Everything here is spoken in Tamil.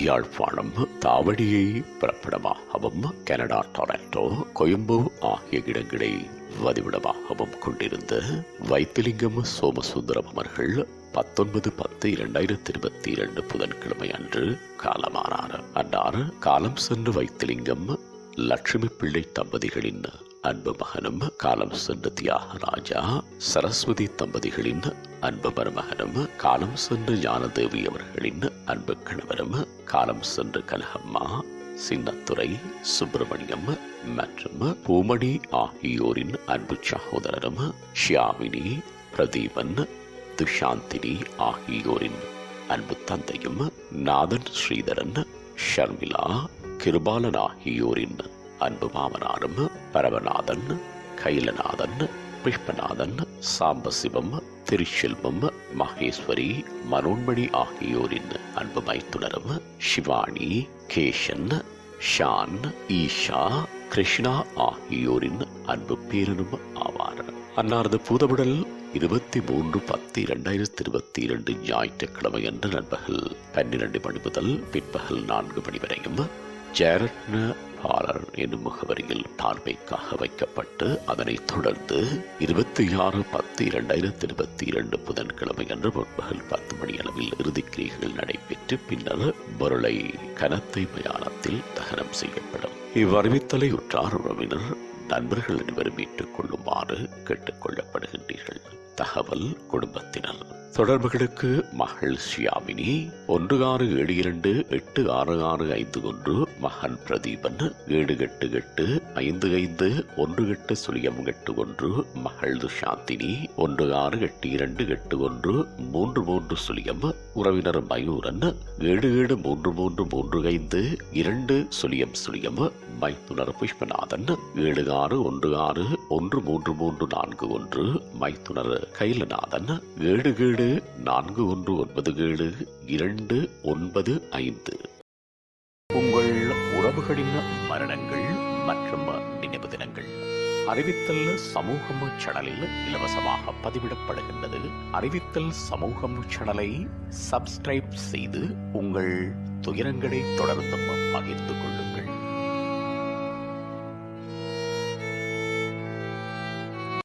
யாழ்ப்பாணம் தாவடியை பிறப்பிடமாகவும் கனடா டொரண்டோ கொழும்பு ஆகிய இடங்களை வதிவிடமாகவும் கொண்டிருந்த வைத்திலிங்கம் சோமசுந்தரம் அவர்கள் 19/10/2022 புதன்கிழமை அன்று காலமானார். அன்னார் காலம் சென்று வைத்திலிங்கம் லட்சுமி பிள்ளை தம்பதிகளின் அன்பு மகனும், காலம் சென்ற தியாகராஜா சரஸ்வதி தம்பதிகளின் அன்பு மருமகனும், காலம் சென்ற ஞானதேவி அவர்களின் அன்பு கணவரும், காலம் சென்ற கனகம்மா, சின்னத்துறை, சுப்பிரமணியம் மற்றும் பூமணி ஆகியோரின் அன்பு சகோதரரும், ஷியாமினி, பிரதீபன், துஷாந்தினி ஆகியோரின் அன்பு தந்தையும், நாதன் ஸ்ரீதரன், ஷர்மிளா, கிருபாலன் ஆகியோரின் அன்பு மாமனாரும், பரவநாதன், கைலநாதன், புஷ்பநாதன், சாம்பசிவம், திருச்செல்வம், மகேஸ்வரி, மனோன்மணி ஆகியோரின் அன்பு மைத்துனரும், சிவானி, கேஷன், ஷான், ஈஷா, கிருஷ்ணா ஆகியோரின் அன்பு பேரனும் ஆவார். அன்னாரது பூதவுடல் 23/10/2022 ஞாயிற்றுக்கிழமை அன்று நண்பகல் 12 மணி முதல் பிற்பகல் 4 மணி வரையும் ஜெயரத்ன பாலர் என்னும் முகவரியில் பார்வைக்காக வைக்கப்பட்டு, அதனைத் தொடர்ந்து 26/10/2022 புதன்கிழமை அன்று முற்பகல் 10 மணி அளவில் இறுதிக்கிரியைகள் நடைபெற்று பின்னர் பொருளை கனத்தை மயானத்தில் தகனம் செய்யப்படும். இவ்வறிவித்தலை உற்றார் உறவினர் நண்பர்கள் அனைவரும் ஏற்றுக் கொள்ளுமாறு கேட்டுக் கொள்ளப்படுகின்றீர்கள். தகவல் குடும்பத்தினர். தொடர்புகளுக்கு மகள் ஷியாமினி 16728665, மகன் பிரதீபன் 78855181, மகள் துஷாந்தினி 16828133, உறவினர் மயூரன் 77333520, மைத்துனர் புஷ்பநாதன் 76161334, மைத்துனர் கைலநாதன் 7741972995. உங்கள் உறவுகளின் மரணங்கள் மற்றும் நினைவு தினங்கள் அறிவித்தல் சமூகம் சேனலில் இலவசமாக பதிவிடப்படுகின்றது. அறிவித்தல் சமூகம் சேனலை சப்ஸ்கிரைப் செய்து உங்கள் துயரங்களை தொடர்ந்து பகிர்ந்து கொள்ளுங்கள்.